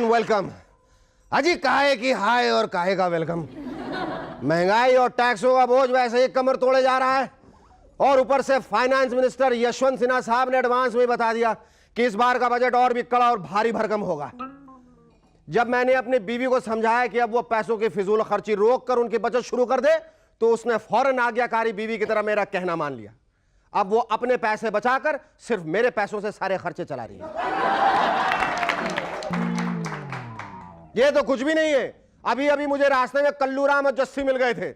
And welcome. अजी काहे की हाय और काहे का वेलकम। महंगाई और टैक्सों का बोझ वैसे ही कमर तोड़े जा रहा है और ऊपर से फाइनेंस मिनिस्टर यशवंत सिन्हा साहब ने एडवांस में बता दिया कि इस बार का बजट और भी कड़ा और भारी भरकम होगा। जब मैंने अपनी बीवी को समझाया कि अब वो पैसों की फिजूल खर्ची रोक कर उनकी बचत शुरू कर दे तो उसने फौरन आज्ञाकारी बीवी की तरह मेरा कहना मान लिया। अब वो अपने पैसे बचाकर सिर्फ मेरे पैसों से सारे खर्चे चला रही है। ये तो कुछ भी नहीं है। अभी अभी मुझे रास्ते में कल्लू राम और जस्सी मिल गए थे।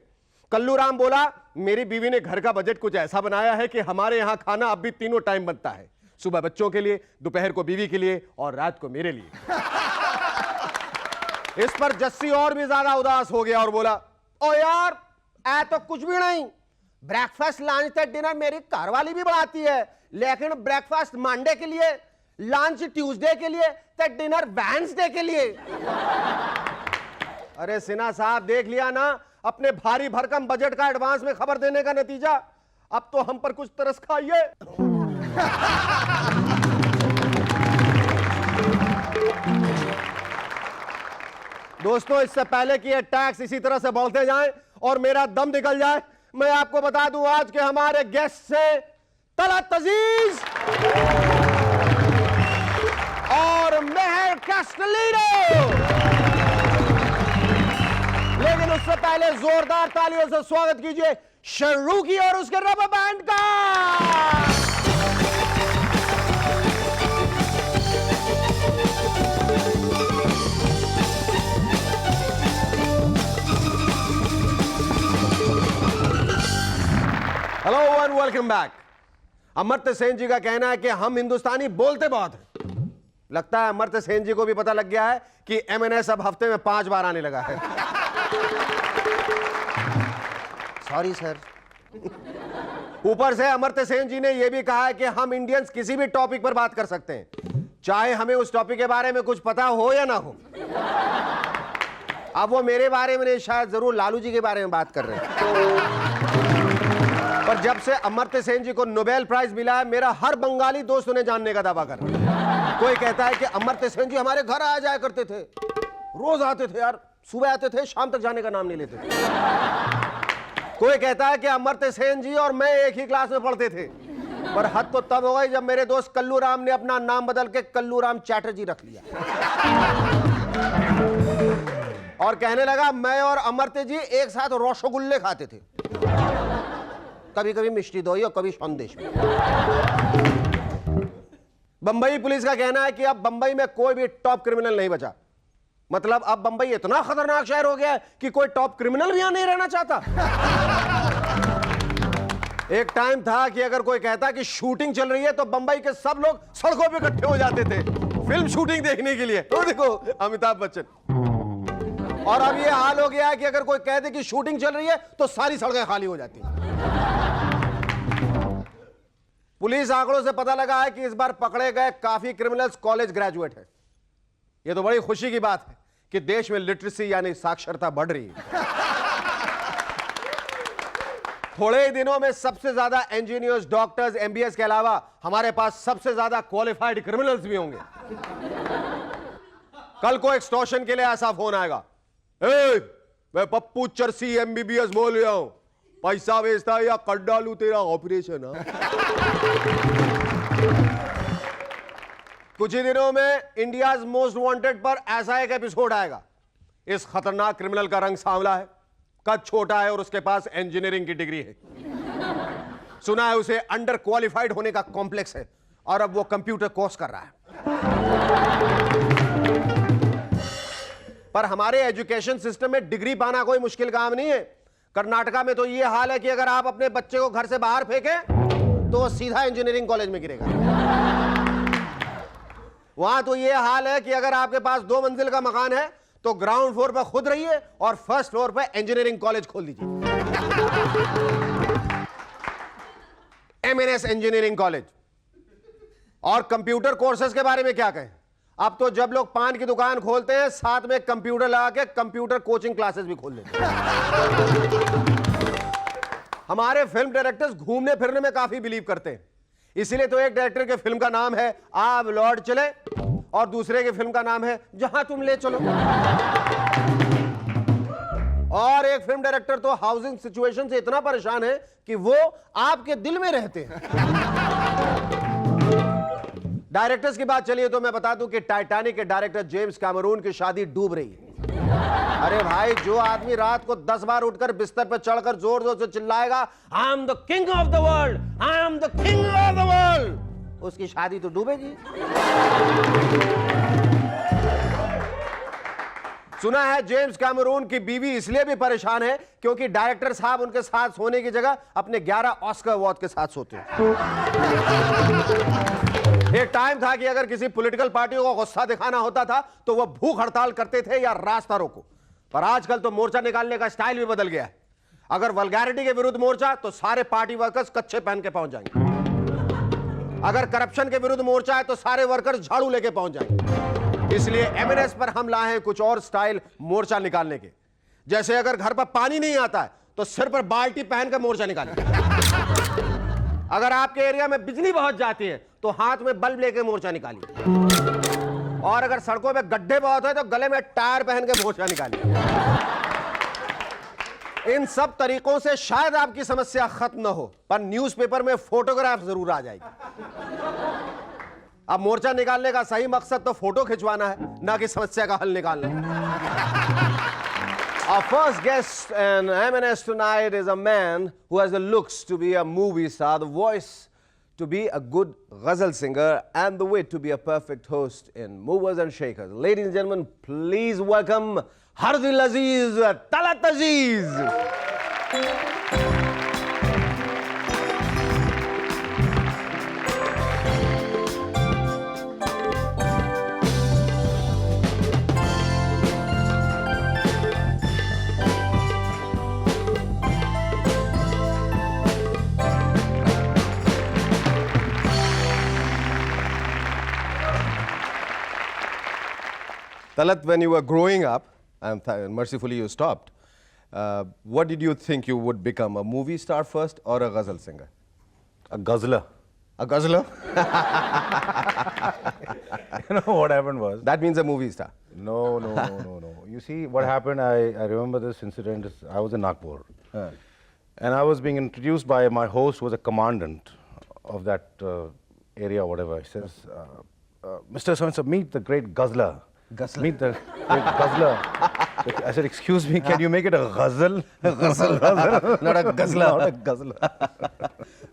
कल्लू राम बोला मेरी बीवी ने घर का बजट कुछ ऐसा बनाया है कि हमारे यहां खाना अब भी तीनों टाइम बनता है, सुबह बच्चों के लिए, दोपहर को बीवी के लिए और रात को मेरे लिए। इस पर जस्सी और भी ज्यादा उदास हो गया और बोला ओ यार ऐ तो कुछ भी नहीं, ब्रेकफास्ट लंच तक डिनर मेरी कारवाली भी बढ़ाती है, लेकिन ब्रेकफास्ट मंडे के लिए, लंच ट्यूसडे के लिए तो डिनर वेडनेसडे के लिए। अरे सिन्हा साहब देख लिया ना अपने भारी भरकम बजट का एडवांस में खबर देने का नतीजा। अब तो हम पर कुछ तरस खाइए। दोस्तों इससे पहले कि ये टैक्स इसी तरह से बढ़ते जाएं और मेरा दम निकल जाए, मैं आपको बता दूं आज के हमारे गेस्ट से तलत अजीज और मेहर कैस्टलिनो। लेकिन उससे पहले जोरदार तालियों से स्वागत कीजिए शर्रूकी और उसके रबर बैंड का। Hello and welcome back. Amartya Sen ji का कहना है कि हम हिंदुस्तानी बोलते बहुत हैं। लगता है अमर्त्य सेन जी को भी पता लग गया है कि एमएनएस अब हफ्ते में 5 बार आने लगा है। Sorry sir. ऊपर से अमर्त्य सेन जी ने यह भी कहा है कि हम इंडियंस किसी भी टॉपिक पर बात कर सकते हैं, चाहे हमें उस टॉपिक के बारे में कुछ पता हो या ना हो। अब वो मेरे बारे में नहीं, शायद जरूर लालू जी के बारे में बात कर रहे हैं। पर जब से अमर्त्य सेन जी को नोबेल प्राइज मिला है, मेरा हर बंगाली दोस्त उन्हें जानने का दावा कर रहा है। कोई कहता है कि अमर्त्य सेन जी हमारे घर आ जाया करते थे, रोज आते थे यार, सुबह आते थे शाम तक जाने का नाम नहीं लेते थे। कोई कहता है कि अमर्त्य सेन जी और मैं एक ही क्लास में पढ़ते थे। पर हद तो तब हो गई जब मेरे दोस्त कल्लू राम ने अपना नाम बदल के कल्लू राम चैटर्जी रख लिया और कहने लगा मैं और अमर्त्य जी एक साथ रसगुल्ले खाते थे, कभी कभी मिष्टी दोई और कभी संदेश में। बंबई पुलिस का कहना है कि अब बंबई में कोई भी टॉप क्रिमिनल नहीं बचा। मतलब अब बंबई इतना खतरनाक शहर हो गया है कि कोई टॉप क्रिमिनल भी यहां नहीं रहना चाहता। एक टाइम था कि अगर कोई कहता कि शूटिंग चल रही है तो बंबई के सब लोग सड़कों पे इकट्ठे हो जाते थे फिल्म शूटिंग देखने के लिए। तो देखो अमिताभ बच्चन। और अब ये हाल हो गया है कि अगर कोई कह दे कि शूटिंग चल रही है तो सारी सड़कें खाली हो जाती हैं। पुलिस आंकड़ों से पता लगा है कि इस बार पकड़े गए काफी क्रिमिनल्स कॉलेज ग्रेजुएट हैं। यह तो बड़ी खुशी की बात है कि देश में लिटरेसी यानी साक्षरता बढ़ रही है। थोड़े ही दिनों में सबसे ज्यादा इंजीनियर्स, डॉक्टर्स, एमबीएस के अलावा हमारे पास सबसे ज्यादा क्वालिफाइड क्रिमिनल्स भी होंगे। कल को एक्सटॉर्शन के लिए ऐसा फोन आएगा, मैं पप्पू चरसी एमबीबीएस बोल रहा हूं, पैसा भेजता या कर डालू तेरा ऑपरेशन। कुछ ही दिनों में इंडियाज मोस्ट वांटेड पर ऐसा एक एपिसोड आएगा। इस खतरनाक क्रिमिनल का रंग सांवला है, कद छोटा है और उसके पास इंजीनियरिंग की डिग्री है। सुना है उसे अंडर क्वालिफाइड होने का कॉम्प्लेक्स है और अब वो कंप्यूटर कोर्स कर रहा है। पर हमारे एजुकेशन सिस्टम में डिग्री पाना कोई मुश्किल काम नहीं है। कर्नाटका में तो ये हाल है कि अगर आप अपने बच्चे को घर से बाहर फेंकें तो वो सीधा इंजीनियरिंग कॉलेज में गिरेगा। वहां तो ये हाल है कि अगर आपके पास 2 मंजिल का मकान है तो ग्राउंड फ्लोर पर खुद रहिए और फर्स्ट फ्लोर पर इंजीनियरिंग कॉलेज खोल दीजिए, एमएनएस इंजीनियरिंग कॉलेज। और कंप्यूटर कोर्सेज के बारे में क्या कहें, अब तो जब लोग पान की दुकान खोलते हैं साथ में कंप्यूटर लगा के कंप्यूटर कोचिंग क्लासेस भी खोल लेते हैं। हमारे फिल्म डायरेक्टर्स घूमने फिरने में काफी बिलीव करते हैं, इसीलिए तो एक डायरेक्टर के फिल्म का नाम है आप लौट चले और दूसरे की फिल्म का नाम है जहां तुम ले चलो। और एक फिल्म डायरेक्टर तो हाउसिंग सिचुएशन से इतना परेशान है कि वो आपके दिल में रहते हैं। डायरेक्टर्स की बात चलिए तो मैं बता दूं कि टाइटैनिक के डायरेक्टर जेम्स कैमरून की शादी डूब रही है। अरे भाई, जो आदमी रात को 10 बार उठकर बिस्तर पर चढ़कर जोर जोर से चिल्लाएगा I am the king of the world, I am the king of the world, उसकी शादी तो डूबेगी। सुना है जेम्स कैमरून की बीवी इसलिए भी परेशान है क्योंकि डायरेक्टर साहब उनके साथ सोने की जगह अपने 11 ऑस्कर अवार्ड के साथ सोते हैं। एक टाइम था कि अगर किसी पॉलिटिकल पार्टी को गुस्सा दिखाना होता था तो वह भूख हड़ताल करते थे या रास्ता रोको, पर आजकल तो मोर्चा निकालने का स्टाइल भी बदल गया है। अगर वल्गैरिटी के विरुद्ध मोर्चा तो सारे पार्टी वर्कर्स कच्चे पहन के पहुंच जाएंगे। अगर करप्शन के विरुद्ध मोर्चा है तो सारे वर्कर्स झाड़ू लेके पहुंच जाएंगे। इसलिए एमएनएस पर हम लाए हैं कुछ और स्टाइल मोर्चा निकालने के। जैसे अगर घर पर पानी नहीं आता है तो सिर पर बाल्टी पहन कर मोर्चा निकालिए। अगर आपके एरिया में बिजली बहुत जाती है तो हाथ में बल्ब लेके मोर्चा निकालिए। और अगर सड़कों में गड्ढे बहुत है तो गले में टायर पहन के मोर्चा निकालिए। इन सब तरीकों से शायद आपकी समस्या खत्म न हो, पर न्यूज़पेपर में फोटोग्राफ जरूर आ जाएगी। अब मोर्चा निकालने का सही मकसद तो फोटो खिंचवाना है, ना कि समस्या का हल निकालना। Our first guest in M&S tonight is a man who has the looks to be a movie star, the voice to be a good ghazal singer, and the wit to be a perfect host in Movers and Shakers. Ladies and gentlemen, please welcome Hardil Aziz, Talat Aziz. Talat, when you were growing up, and mercifully you stopped, what did you think you would become? A movie star first or a ghazal singer? A guzzler. A guzzler? You know what happened was? That means a movie star. No. You see, what happened, I remember this incident. I was in Nagpur. And I was being introduced by my host, who was a commandant of that area, whatever. He says, Mr. So-and-so, meet the great guzzler. Guzzler. Meet the great guzzler. I said, excuse me, can you make it a ghazal? Ghazal. Not a guzzler. Not a guzzler.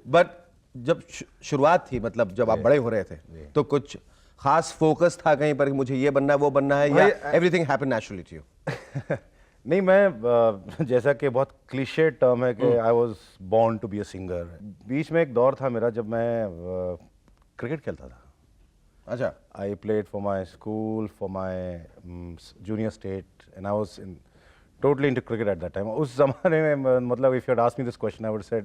But जब शुरुआत थी, मतलब जब आप बड़े हो रहे थे, तो कुछ खास फोकस था कहीं पर कि मुझे ये बनना है वो बनना है, या everything happened naturally to you? नहीं, मैं जैसा कि बहुत क्लीशे टर्म है कि I was born to be a singer. बीच में एक दौर था मेरा जब मैं क्रिकेट खेलता था। अच्छा। I played for my school, for my junior state, and I was in totally into cricket at that time. उस जमाने में मतलब if you had asked me this question I would said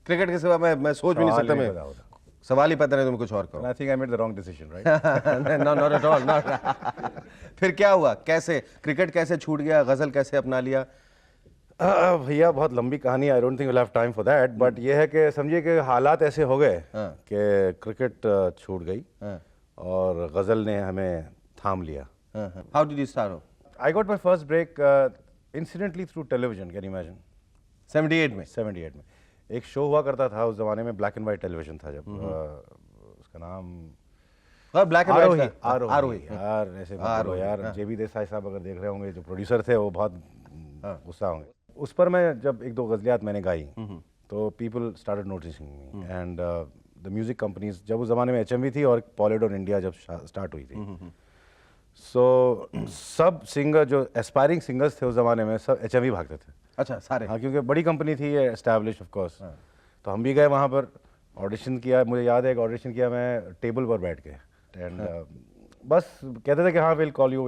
cricket के सिवा मैं सोच भी नहीं सकता, मैं सवाल ही पता नहीं, तुम कुछ और करो। I think I made the wrong decision, right? No, not at all, not. फिर क्या हुआ, कैसे क्रिकेट कैसे छूट गया, गजल कैसे अपना लिया? भैया बहुत लंबी कहानी, I don't think will have time for that, but ये है कि समझिए कि हालात ऐसे हो गए कि क्रिकेट छूट गई और गजल ने हमें थाम लिया। How did you start? I got my first break incidentally through television, can you imagine? 78 में? 78 में एक शो हुआ करता था उस जमाने में, ब्लैक एंड वाइट टेलीविजन था जब, उसका नाम ब्लैक एंड वाइट आरोही। यार ऐसे बोलो यार, जेबी देसाई साहब अगर देख रहे होंगे, जो प्रोड्यूसर थे, वो बहुत गुस्सा होंगे। उस पर मैं जब एक दो गजलियात मैंने गाई तो people started noticing me, and the music companies, जब उस जमाने में HMV थी और पॉलिडोर इंडिया जब स्टार्ट हुई थी, सो सब सिंगर जो एस्पायरिंग सिंगर्स थे उस जमाने में सब HMV भागते थे। अच्छा, सारे? हाँ, क्योंकि बड़ी कंपनी थी ये, एस्टैब्लिश ऑफ कोर्स। तो हम भी गए वहाँ पर, ऑडिशन किया। मुझे याद है एक ऑडिशन किया मैं टेबल पर बैठ के, एंड बस कहते थे कि हाँ will call you.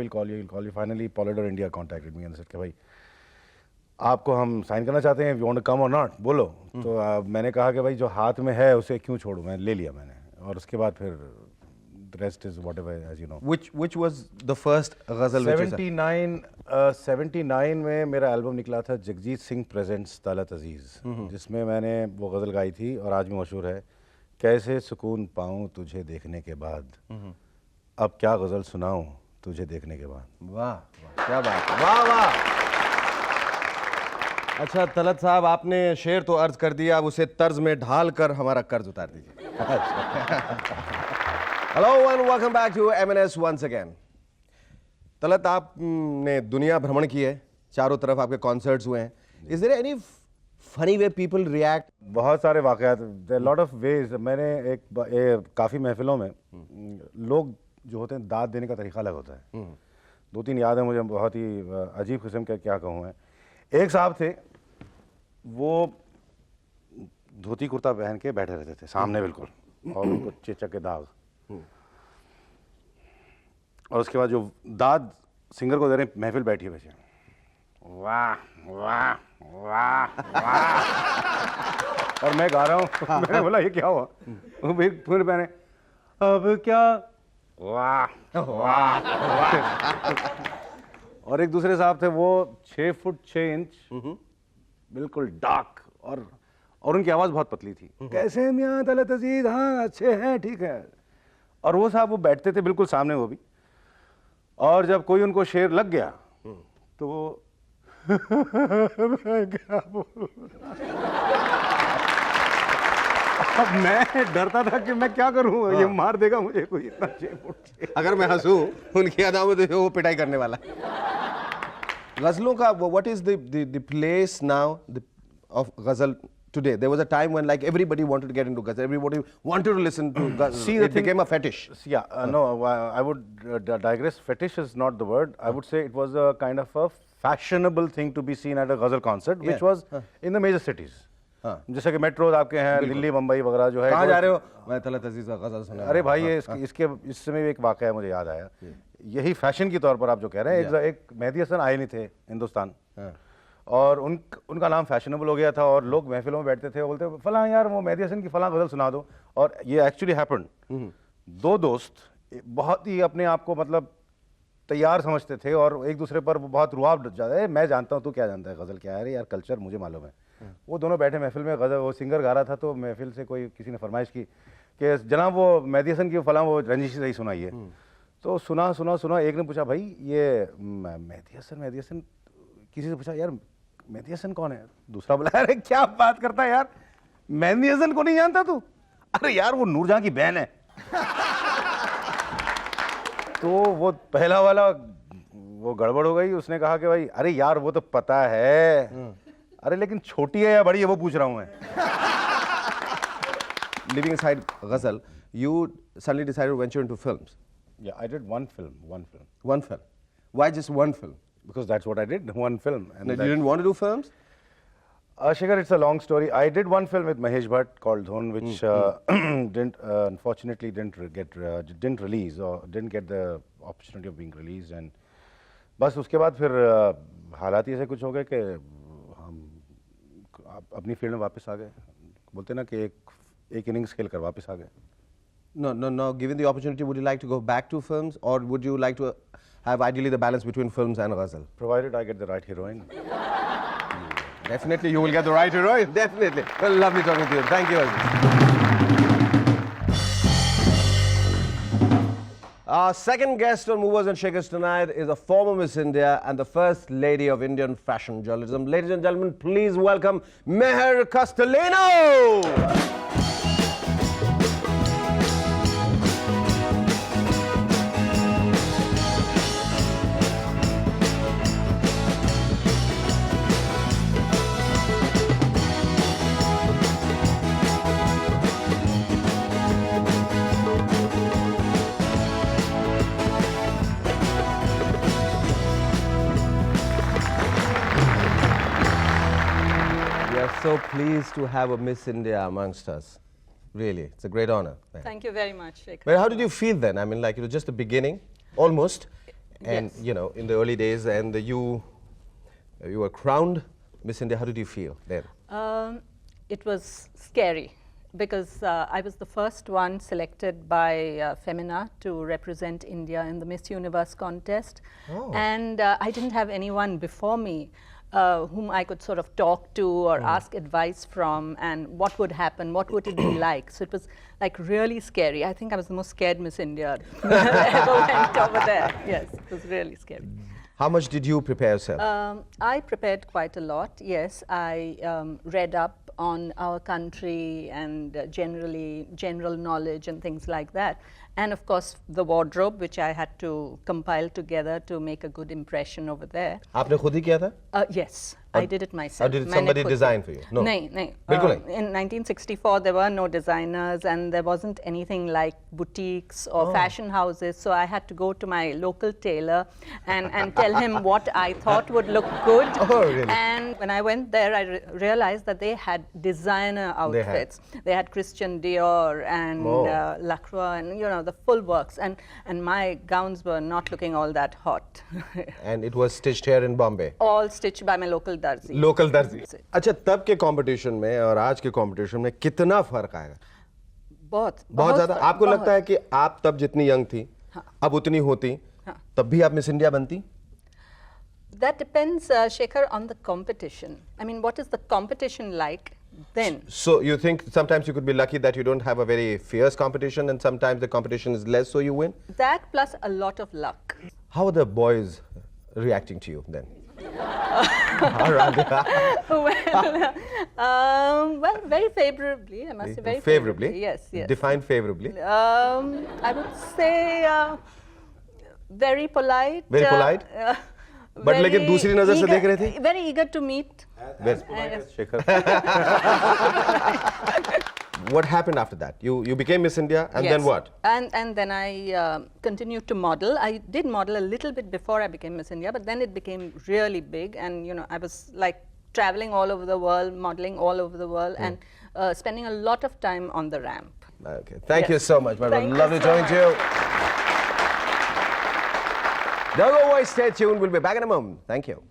Finally Polydor India contacted me and said कि भाई आपको हम साइन करना चाहते हैं, यू वांट टू कम और नॉट, बोलो। तो मैंने कहा कि भाई जो हाथ में है उसे क्यों छोड़ूं, मैं ले लिया मैंने, और उसके बाद फिर the rest is whatever, as you know. Which was the first ghazal? 79 में मेरा एल्बम निकला था, जगजीत सिंह प्रेजेंट्स तलत अजीज, जिसमें मैंने वो गज़ल गाई थी और आज भी मशहूर है, कैसे सुकून पाऊँ तुझे देखने के बाद, अब क्या गज़ल सुनाऊं तुझे देखने के बाद। वाह वाह, क्या बात है, वाह वाह। अच्छा तलत साहब, आपने शेर तो अर्ज कर दिया, अब उसे तर्ज में ढाल कर हमारा कर्ज उतार दीजिए। Hello and welcome back to M&S once again. Talat, आपने दुनिया भ्रमण की है, चारों तरफ आपके कॉन्सर्ट्स हुए हैं। Is there any funny way people react? बहुत सारे वाक़यात, लॉट ऑफ वेज। मैंने काफ़ी महफिलों में लोग जो होते हैं दाद देने का तरीका अलग होता है। दो तीन याद है मुझे, बहुत ही अजीब किस्म के, क्या कहूँ मैं। एक साहब थे, वो धोती कुर्ता पहन के बैठे रहते थे सामने बिल्कुल, और उनको चेचक के दाग, और उसके बाद जो दाद सिंगर को दे रहे हैं, महफिल बैठी है वैसे, वाह वाह वाह वाह, और मैं गा रहा हूँ। मैंने बोला ये क्या हुआ? वो फिर मैंने अब क्या, वाह वाह वाह। और एक दूसरे साहब थे, वो 6 फुट 6 इंच, बिल्कुल डार्क, और उनकी आवाज़ बहुत पतली थी। कैसे हैं मियां तलत अजीज? हाँ अच्छे हैं, ठीक है। और वो साहब वो बैठते थे बिल्कुल सामने, वो भी, और जब कोई उनको शेर लग गया तो वो मैं क्या बोलूं? अब मैं डरता था कि मैं क्या करूं, ये मार देगा मुझे कोई इतना 6 फुट। अगर मैं हंसूं उनकी अदा में तो वो पिटाई करने वाला है। गजलों का what is the place now of गजल today? There was a time when like everybody wanted to get into ghazal, everybody wanted to listen to ghazal. See, it became a fetish. Yeah, no, I would digress. Fetish is not the word. I would say it was a kind of a fashionable thing to be seen at a ghazal concert, which was in the major cities. जैसे कि metros आपके हैं, दिल्ली, मुंबई वगैरह जो है। कहाँ जा रहे हो? मैं तलत अजीज का गजल सुना। अरे भाई, ये इस समय एक वाकया मुझे याद आया। यही फैशन के तौर पर आप जो कह रहे हैं, एक मेहदी हसन आए नहीं थे हिंदुस्तान, और उनका नाम फैशनेबल हो गया था, और लोग महफिलों में बैठते थे, बोलते फलां यार वो मेहदी हसन की फलां गज़ल सुना दो। और ये एक्चुअली हैपेंड। दो दोस्त बहुत ही अपने आप को मतलब तैयार समझते थे, और एक दूसरे पर बहुत रुआब जाता है, मैं जानता हूँ तू क्या जानता है गज़ल क्या है, अरे यार कल्चर मुझे मालूम है। वो दोनों बैठे महफिल में, गज़ल वो सिंगर गा रहा था, तो महफिल से किसी ने फरमाइश की कि जनाब वो मेहदी हसन की फलां वो रंजिश सही सुनाइए। तो सुना सुना सुना, एक ने पूछा भाई ये मेहदी हसन, किसी से पूछा यार मेहदी हसन कौन है? दूसरा बोला अरे क्या बात करता है यार, मेहदी हसन को नहीं जानता तू? अरे यार वो नूरजहां की बहन है। तो वो पहला वाला वो गड़बड़ हो गई, उसने कहा कि भाई अरे यार वो तो पता है, अरे लेकिन छोटी है या बड़ी है वो पूछ रहा हूं मैं। Leaving aside ghazal, you suddenly decided to venture into films. Yeah, I did one film. One film. Why just one film? Because that's what I did, one film. And you didn't want to do films? Shikhar, it's a long story. I did one film with Mahesh Bhatt called Dhon, which unfortunately didn't release, or didn't get the opportunity of being released. And बस उसके बाद फिर हालात ही ऐसे कुछ हो गए कि हम अपनी फील्ड में वापस आ गए। बोलते ना कि एक इनिंग्स खेल कर वापस आ गए। No. Given the opportunity, would you like to go back to films, or would you like to have ideally the balance between films and ghazal? Provided I get the right heroine. Definitely, you will get the right heroine. Definitely. Well, lovely talking to you. Thank you. Our second guest on Movers and Shakers tonight is a former Miss India and the first lady of Indian fashion journalism. Ladies and gentlemen, please welcome Meher Castellano. So pleased to have a Miss India amongst us. Really, it's a great honor. Thank you very much, Shekhar. But how did you feel then? I mean, like it was just the beginning, almost, and Yes. you know, in the early days, and you were crowned Miss India. How did you feel then? It was scary because I was the first one selected by Femina to represent India in the Miss Universe contest, Oh. and I didn't have anyone before me. whom I could sort of talk to or ask advice from, and what would happen, what would it be like. So it was like really scary. I think I was the most scared Miss India that ever went over there. Yes, it was really scary. How much did you prepare yourself? I prepared quite a lot, yes. I read up on our country and general knowledge and things like that. And of course, the wardrobe, which I had to compile together to make a good impression over there. आपने खुद ही किया था? Yes, I did it myself. Or did मैंने somebody खुद design किया। for you? No. नहीं, नहीं. बिल्कुल नहीं? In 1964, there were no designers and there wasn't anything like boutiques or fashion houses. So I had to go to my local tailor and tell him what I thought would look good. Oh, really? And when I went there, I realized that they had designer outfits. They had Christian Dior and Lacroix and, you know, the full works. And my gowns were not looking all that hot. And it was stitched here in Bombay. All stitched by my local darzi. Local दर्जी। अच्छा, तब के competition में और आज के competition में कितना फर्क आएगा? बहुत ज्यादा। आपको लगता है कि आप तब जितनी यंग थी, अब उतनी होती, तब भी आप मिस इंडिया बनती? That depends, Shekhar, on the competition. I mean, what is the competition like then? So you think sometimes you could be lucky that you don't have a very fierce competition, and sometimes the competition is less, so you win? That plus a lot of luck. How are the boys reacting to you then? Well, very favorably, I must say, very favorably. Yes, yes. Define favorably. I would say very polite. Very polite? But लेकिन दूसरी नजर से देख रहे थे? Very eager to meet. Shekhar. What happened after that? You became Miss India, and Yes. then what? And then I continued to model. I did model a little bit before I became Miss India, but then it became really big, and you know, I was like traveling all over the world, modeling all over the world, and spending a lot of time on the ramp. Okay. Thank you so much, my Thank brother. you Lovely so talking to you. Don't go away. Stay tuned. We'll be back in a moment. Thank you.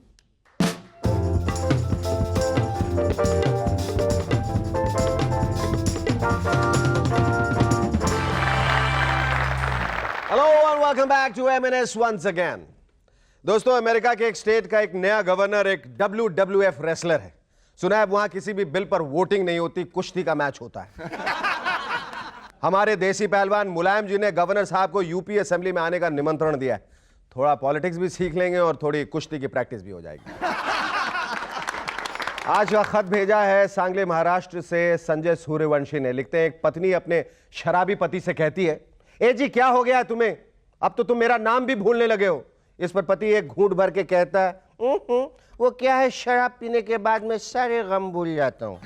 Hello and welcome back to M&S once again. दोस्तों, America के एक state का एक नया governor एक WWF wrestler है। सुना है वहां किसी भी बिल पर वोटिंग नहीं होती, कुश्ती का मैच होता है। हमारे देसी पहलवान मुलायम जी ने गवर्नर साहब को यूपी असेंबली में आने का निमंत्रण दिया है। थोड़ा पॉलिटिक्स भी सीख लेंगे और थोड़ी कुश्ती की प्रैक्टिस भी हो जाएगी। आज का खत भेजा है सांगली महाराष्ट्र से संजय सूर्यवंशी ने। लिखते हैं, एक पत्नी अपने शराबी पति से कहती है, ए जी क्या हो गया तुम्हें, अब तो तुम मेरा नाम भी भूलने लगे हो। इस पर पति एक घूंट भर के कहता है, वो क्या है, शराब पीने के बाद मैं सारे गम भूल जाता हूं।